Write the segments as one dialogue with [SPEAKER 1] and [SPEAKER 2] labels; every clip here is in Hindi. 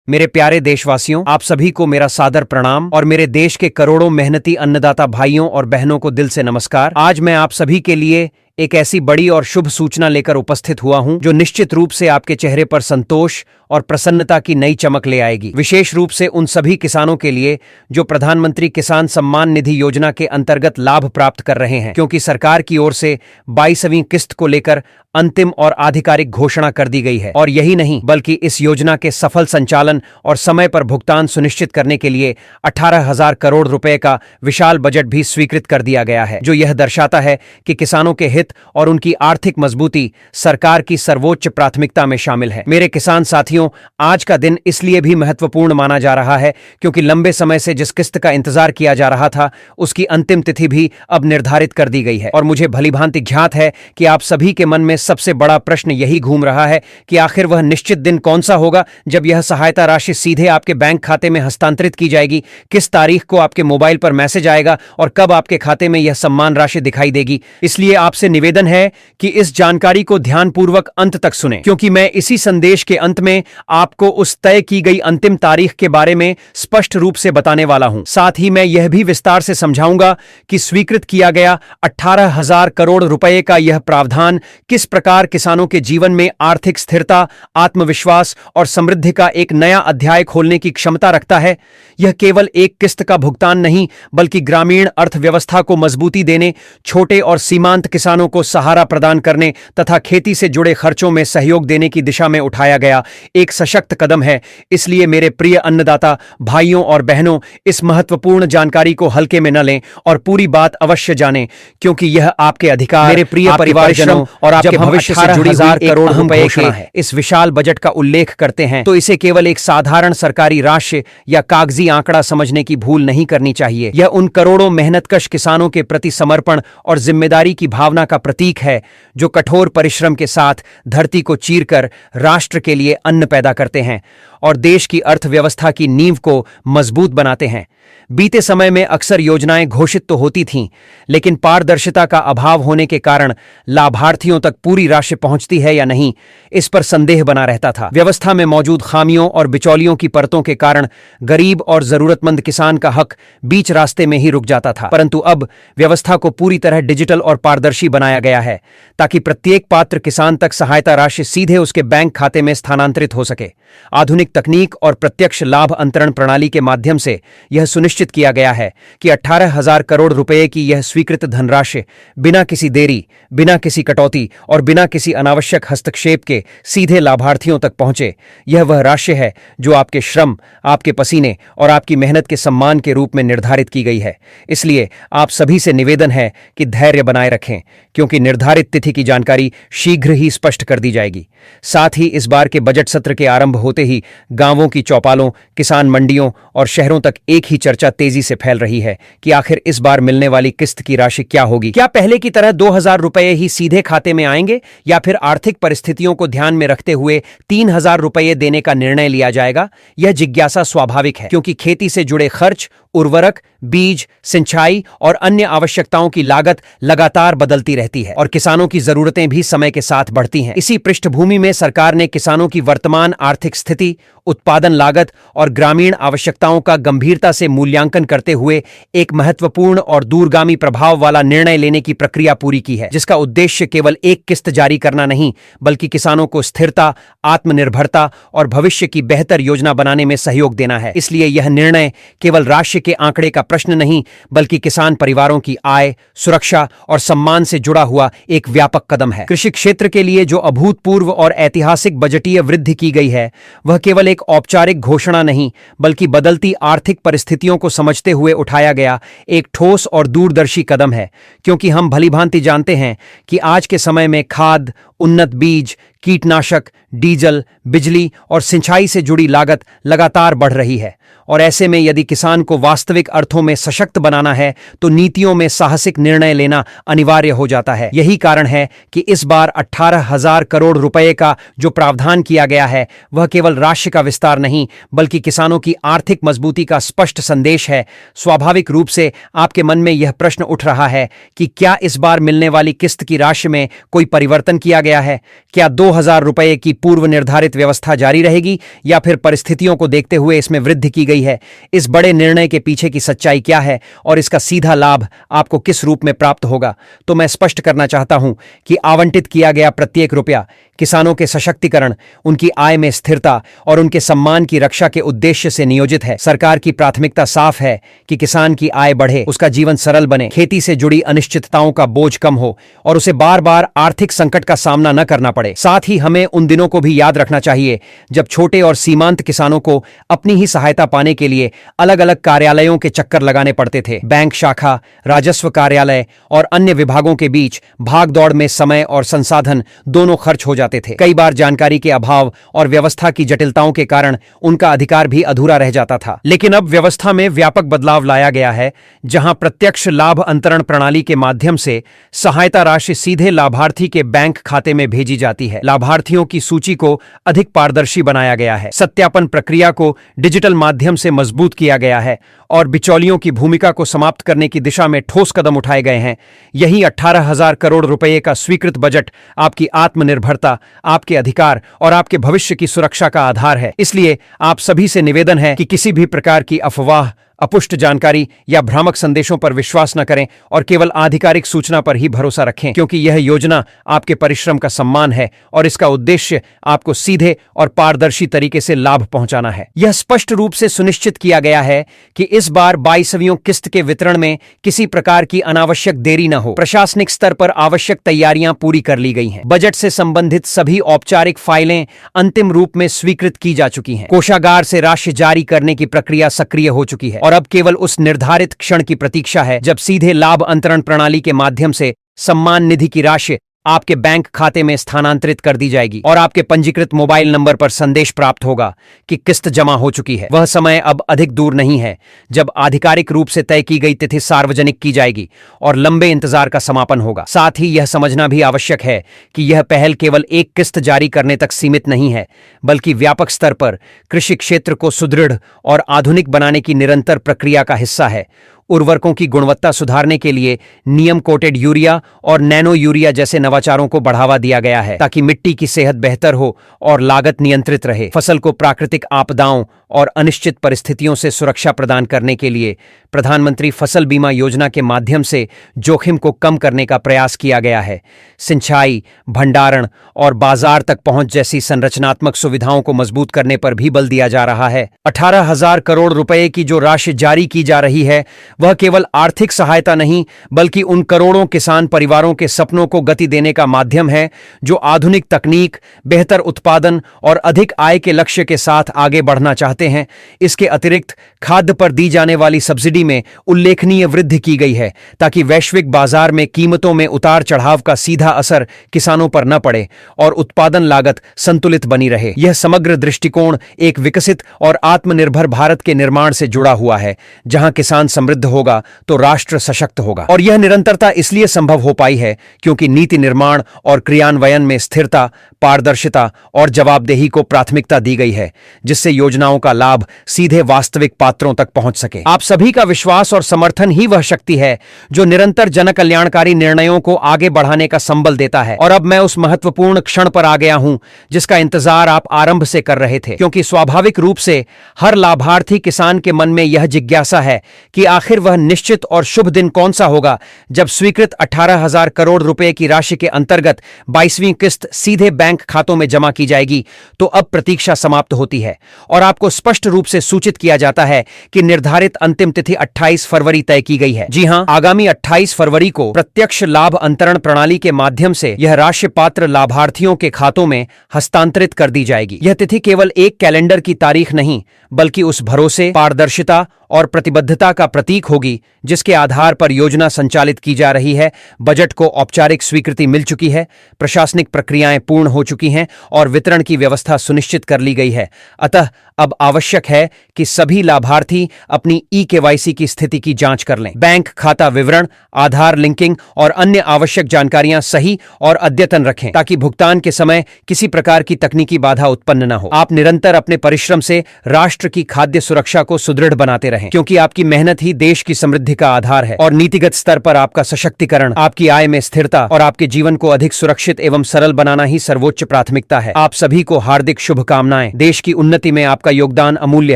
[SPEAKER 1] मेरे प्यारे देशवासियों, आप सभी को मेरा सादर प्रणाम और मेरे देश के करोड़ों मेहनती अन्नदाता भाइयों और बहनों को दिल से नमस्कार। आज मैं आप सभी के लिए एक ऐसी बड़ी और शुभ सूचना लेकर उपस्थित हुआ हूं जो निश्चित रूप से आपके चेहरे पर संतोष और प्रसन्नता की नई चमक ले आएगी। विशेष रूप से उन सभी किसानों के लिए जो प्रधानमंत्री किसान सम्मान निधि योजना के अंतर्गत लाभ प्राप्त कर रहे हैं, क्योंकि सरकार की ओर से 22वीं किस्त को लेकर अंतिम और आधिकारिक घोषणा कर दी गई है। और यही नहीं, बल्कि इस योजना के सफल संचालन और समय पर भुगतान सुनिश्चित करने के लिए 18,000 करोड़ रुपए का विशाल बजट भी स्वीकृत कर दिया गया है, जो यह दर्शाता है कि किसानों के हित और उनकी आर्थिक मजबूती सरकार की सर्वोच्च प्राथमिकता में शामिल है। मेरे किसान साथियों, आज का दिन इसलिए भी महत्वपूर्ण माना जा रहा है क्योंकि लंबे समय से जिस किस्त का इंतजार किया जा रहा था, उसकी अंतिम तिथि भी अब निर्धारित कर दी गई है। और मुझे भलीभांति ज्ञात है कि आप सभी के मन में सबसे बड़ा प्रश्न यही घूम रहा है कि आखिर वह निश्चित दिन कौन सा होगा जब यह सहायता राशि सीधे आपके बैंक खाते में हस्तांतरित की जाएगी, किस तारीख को आपके मोबाइल पर मैसेज आएगा और कब आपके खाते में यह सम्मान राशि दिखाई देगी। इसलिए आपसे निवेदन है कि इस जानकारी को ध्यानपूर्वक अंत तक सुनें, क्योंकि मैं इसी संदेश के अंत में आपको उस तय की गई अंतिम तारीख के बारे में स्पष्ट रूप से बताने वाला हूं। साथ ही मैं यह भी विस्तार से समझाऊंगा कि स्वीकृत किया गया 18,000 करोड़ रुपए का यह प्रावधान किस प्रकार किसानों के जीवन में आर्थिक स्थिरता, आत्मविश्वास और समृद्धि का एक नया अध्याय खोलने की क्षमता रखता है। यह केवल एक किस्त का भुगतान नहीं, बल्कि ग्रामीण अर्थव्यवस्था को मजबूती देने, छोटे और सीमांत किसानों को सहारा प्रदान करने तथा खेती से जुड़े खर्चों में सहयोग देने की दिशा में उठाया गया एक सशक्त कदम है। इसलिए मेरे प्रिय अन्नदाता भाइयों और बहनों, इस महत्वपूर्ण जानकारी को हल्के में न लें और पूरी बात अवश्य जानें, क्योंकि यह आपके अधिकार, मेरे प्रिय परिवारजनों और आपके भविष्य से जुड़ी 18,000 करोड़ रुपए के इस विशाल बजट का उल्लेख करते हैं, तो इसे केवल एक साधारण सरकारी राशि या कागजी आंकड़ा समझने की भूल नहीं करनी चाहिए। यह उन करोड़ों मेहनतकश किसानों के प्रति समर्पण और जिम्मेदारी की भावना का प्रतीक है जो कठोर परिश्रम के साथ धरती को चीरकर राष्ट्र के लिए अन्न पैदा करते हैं और देश की अर्थव्यवस्था की नींव को मजबूत बनाते हैं। बीते समय में अक्सर योजनाएं घोषित तो होती थीं, लेकिन पारदर्शिता का अभाव होने के कारण लाभार्थियों तक पूरी राशि पहुंचती है या नहीं, इस पर संदेह बना रहता था। व्यवस्था में मौजूद खामियों और बिचौलियों की परतों के कारण गरीब और जरूरतमंद किसान का हक बीच रास्ते में ही रुक जाता था। परंतु अब व्यवस्था को पूरी तरह डिजिटल और पारदर्शी बनाया गया है, ताकि प्रत्येक पात्र किसान तक सहायता राशि सीधे उसके बैंक खाते में स्थानांतरित हो सके। आधुनिक तकनीक और प्रत्यक्ष लाभ अंतरण प्रणाली के माध्यम से यह सुनिश्चित किया गया है कि 18,000 करोड़ रुपए की यह स्वीकृत धनराशि बिना किसी देरी, बिना किसी कटौती और बिना किसी अनावश्यक हस्तक्षेप के सीधे लाभार्थियों तक पहुंचे। यह वह राशि है जो आपके श्रम, आपके पसीने और आपकी मेहनत के सम्मान के रूप में निर्धारित की गई है। इसलिए आप सभी से निवेदन है कि धैर्य बनाए रखें, क्योंकि निर्धारित तिथि की जानकारी शीघ्र ही स्पष्ट कर दी जाएगी। साथ ही इस बार के बजट सत्र के आरंभ होते ही गांवों की चौपालों, किसान मंडियों और शहरों तक एक ही चर्चा तेजी से फैल रही है कि आखिर इस बार मिलने वाली किस्त की राशि क्या होगी। क्या पहले की तरह 2,000 रुपए ही सीधे खाते में आएंगे, या फिर आर्थिक परिस्थितियों को ध्यान में रखते हुए 3,000 रुपए देने का निर्णय लिया जाएगा? यह जिज्ञासा स्वाभाविक है, क्योंकि खेती से जुड़े खर्च, उर्वरक, बीज, सिंचाई और अन्य आवश्यकताओं की लागत लगातार बदलती रहती है और किसानों की जरूरतें भी समय के साथ बढ़ती हैं। इसी पृष्ठभूमि में सरकार ने किसानों की वर्तमान आर्थिक स्थिति, उत्पादन लागत और ग्रामीण आवश्यकताओं का गंभीरता से मूल्यांकन करते हुए एक महत्वपूर्ण और दूरगामी प्रभाव वाला निर्णय लेने की प्रक्रिया पूरी की है, जिसका उद्देश्य केवल एक किस्त जारी करना नहीं, बल्कि किसानों को स्थिरता, आत्मनिर्भरता और भविष्य की बेहतर योजना बनाने में सहयोग देना है। इसलिए यह निर्णय केवल राशि के आंकड़े का प्रश्न नहीं, बल्कि किसान परिवारों की आय, सुरक्षा और सम्मान से जुड़ा हुआ एक व्यापक कदम है। कृषि क्षेत्र के लिए जो अभूतपूर्व और ऐतिहासिक बजटीय वृद्धि की गई है, वह केवल एक औपचारिक घोषणा नहीं, बल्कि बदलती आर्थिक परिस्थितियों को समझते हुए उठाया गया एक ठोस और दूरदर्शी कदम है। क्योंकि हम भलीभांति जानते हैं कि आज के समय में खाद, उन्नत बीज, कीटनाशक, डीजल, बिजली और सिंचाई से जुड़ी लागत लगातार बढ़ रही है, और ऐसे में यदि किसान को वास्तविक अर्थों में सशक्त बनाना है, तो नीतियों में साहसिक निर्णय लेना अनिवार्य हो जाता है। यही कारण है कि इस बार 18,000 करोड़ रुपए का जो प्रावधान किया गया है, वह केवल राशि का विस्तार नहीं, बल्कि किसानों की आर्थिक मजबूती का स्पष्ट संदेश है। स्वाभाविक रूप से आपके मन में यह प्रश्न उठ रहा है कि क्या इस बार मिलने वाली किस्त की राशि में कोई परिवर्तन किया गया है? क्या 2,000 रुपये की पूर्व निर्धारित व्यवस्था जारी रहेगी या फिर परिस्थितियों को देखते हुए इसमें वृद्धि की गई है? इस बड़े निर्णय के पीछे की सच्चाई क्या है और इसका सीधा लाभ आपको किस रूप में प्राप्त होगा? तो मैं स्पष्ट करना चाहता हूं कि आवंटित किया गया प्रत्येक रुपया किसानों के सशक्तिकरण, उनकी आय में स्थिरता और उनके सम्मान की रक्षा के उद्देश्य से नियोजित है। सरकार की प्राथमिकता साफ है कि किसान की आय बढ़े, उसका जीवन सरल बने, खेती से जुड़ी अनिश्चितताओं का बोझ कम हो और उसे बार बार आर्थिक संकट का सामना न करना पड़े। साथ ही हमें उन दिनों को भी याद रखना चाहिए जब छोटे और सीमांत किसानों को अपनी ही सहायता पाने के लिए अलग अलग कार्यालयों के चक्कर लगाने पड़ते थे। बैंक शाखा, राजस्व कार्यालय और अन्य विभागों के बीच भागदौड़ में समय और संसाधन दोनों खर्च हो जाते थे। कई बार जानकारी के अभाव और व्यवस्था की जटिलताओं के कारण उनका अधिकार भी अधूरा रह जाता था। लेकिन अब व्यवस्था में व्यापक बदलाव लाया गया है, जहां प्रत्यक्ष लाभ अंतरण प्रणाली के माध्यम से सहायता राशि सीधे लाभार्थी के बैंक खाते में भेजी जाती है। लाभार्थियों की सूची को अधिक पारदर्शी बनाया गया है, सत्यापन प्रक्रिया को डिजिटल माध्यम से मजबूत किया गया है और बिचौलियों की भूमिका को समाप्त करने की दिशा में ठोस कदम उठाए गए हैं। यही 18,000 करोड़ रुपए का स्वीकृत बजट आपकी आत्मनिर्भरता, आपके अधिकार और आपके भविष्य की सुरक्षा का आधार है। इसलिए आप सभी से निवेदन है कि किसी भी प्रकार की अफवाह, अपुष्ट जानकारी या भ्रामक संदेशों पर विश्वास न करें और केवल आधिकारिक सूचना पर ही भरोसा रखें, क्योंकि यह योजना आपके परिश्रम का सम्मान है और इसका उद्देश्य आपको सीधे और पारदर्शी तरीके से लाभ पहुंचाना है। यह स्पष्ट रूप से सुनिश्चित किया गया है कि इस बार 22वीं किस्त के वितरण में किसी प्रकार की अनावश्यक देरी न हो। प्रशासनिक स्तर पर आवश्यक तैयारियां पूरी कर ली गई हैं। बजट से संबंधित सभी औपचारिक फाइलें अंतिम रूप में स्वीकृत की जा चुकी हैं। कोषागार से राशि जारी करने की प्रक्रिया सक्रिय हो चुकी है और अब केवल उस निर्धारित क्षण की प्रतीक्षा है जब सीधे लाभ अंतरण प्रणाली के माध्यम से सम्मान निधि की राशि आपके बैंक खाते में स्थानांतरित कर दी जाएगी और आपके पंजीकृत मोबाइल नंबर पर संदेश प्राप्त होगा कि किस्त जमा हो चुकी है। वह समय अब अधिक दूर नहीं है जब आधिकारिक रूप से तय की गई तिथि सार्वजनिक की जाएगी और लंबे इंतजार का समापन होगा। साथ ही यह समझना भी आवश्यक है कि यह पहल केवल एक किस्त जारी करने तक सीमित नहीं है, बल्कि व्यापक स्तर पर कृषि क्षेत्र को सुदृढ़ और आधुनिक बनाने की निरंतर प्रक्रिया का हिस्सा है। उर्वरकों की गुणवत्ता सुधारने के लिए नियम कोटेड यूरिया और नैनो यूरिया जैसे नवाचारों को बढ़ावा दिया गया है ताकि मिट्टी की सेहत बेहतर हो और लागत नियंत्रित रहे। फसल को प्राकृतिक आपदाओं और अनिश्चित परिस्थितियों से सुरक्षा प्रदान करने के लिए प्रधानमंत्री फसल बीमा योजना के माध्यम से जोखिम को कम करने का प्रयास किया गया है। सिंचाई, भंडारण और बाजार तक पहुंच जैसी संरचनात्मक सुविधाओं को मजबूत करने पर भी बल दिया जा रहा है। 18,000 करोड़ रुपए की जो राशि जारी की जा रही है वह केवल आर्थिक सहायता नहीं, बल्कि उन करोड़ों किसान परिवारों के सपनों को गति देने का माध्यम है जो आधुनिक तकनीक, बेहतर उत्पादन और अधिक आय के लक्ष्य के साथ आगे बढ़ना चाहते हैं। इसके अतिरिक्त खाद्य पर दी जाने वाली सब्सिडी में उल्लेखनीय वृद्धि की गई है ताकि वैश्विक बाजार में कीमतों में उतार चढ़ाव का सीधा असर किसानों पर न पड़े और उत्पादन लागत संतुलित बनी रहे। यह समग्र दृष्टिकोण एक विकसित और आत्मनिर्भर भारत के निर्माण से जुड़ा हुआ है, जहां किसान समृद्ध होगा तो राष्ट्र सशक्त होगा। और यह निरंतरता इसलिए संभव हो पाई है क्योंकि नीति निर्माण और क्रियान्वयन में स्थिरता, पारदर्शिता और जवाबदेही को प्राथमिकता दी गई है, जिससे योजनाओं का लाभ सीधे वास्तविक पात्रों तक पहुंच सके। आप सभी का विश्वास और समर्थन ही वह शक्ति है जो निरंतर जनकल्याणकारी निर्णयों को आगे बढ़ाने का संबल देता है। और अब मैं उस महत्वपूर्ण क्षण पर आ गया हूं जिसका इंतजार आप आरंभ से कर रहे थे, क्योंकि स्वाभाविक रूप से हर लाभार्थी किसान के मन में यह जिज्ञासा है कि आखिर वह निश्चित और शुभ दिन कौन सा होगा जब स्वीकृत 18,000 करोड़ रुपए की राशि के अंतर्गत 22वीं किस्त सीधे बैंक खातों में जमा की जाएगी। तो अब प्रतीक्षा समाप्त होती है और आपको स्पष्ट रूप से सूचित किया जाता है कि निर्धारित अंतिम तिथि 28 फरवरी तय की गई है। जी हां, आगामी 28 फरवरी को प्रत्यक्ष लाभ अंतरण प्रणाली के माध्यम से यह राशि पात्र लाभार्थियों के खातों में हस्तांतरित कर दी जाएगी। यह तिथि केवल एक कैलेंडर की तारीख नहीं, बल्कि उस भरोसे, पारदर्शिता और प्रतिबद्धता का प्रतीक होगी जिसके आधार पर योजना संचालित की जा रही है। बजट को औपचारिक स्वीकृति मिल चुकी है, प्रशासनिक प्रक्रियाएं पूर्ण हो चुकी हैं और वितरण की व्यवस्था सुनिश्चित कर ली गई है। अतः अब आवश्यक है कि सभी लाभार्थी अपनी ई-केवाईसी की स्थिति की जांच कर लें। बैंक खाता विवरण, आधार लिंकिंग और अन्य आवश्यक जानकारियां सही और अद्यतन रखें ताकि भुगतान के समय किसी प्रकार की तकनीकी बाधा उत्पन्न न हो। आप निरंतर अपने परिश्रम से राष्ट्र की खाद्य सुरक्षा को सुदृढ़ बनाते रहें। रहें, क्योंकि आपकी मेहनत ही देश की समृद्धि का आधार है और नीतिगत स्तर पर आपका सशक्तिकरण, आपकी आय में स्थिरता और आपके जीवन को अधिक सुरक्षित एवं सरल बनाना ही सर्वोच्च प्राथमिकता है। आप सभी को हार्दिक शुभकामनाएं। देश की उन्नति में आपका योगदान अमूल्य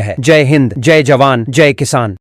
[SPEAKER 1] है। जय हिंद, जय जवान, जय किसान।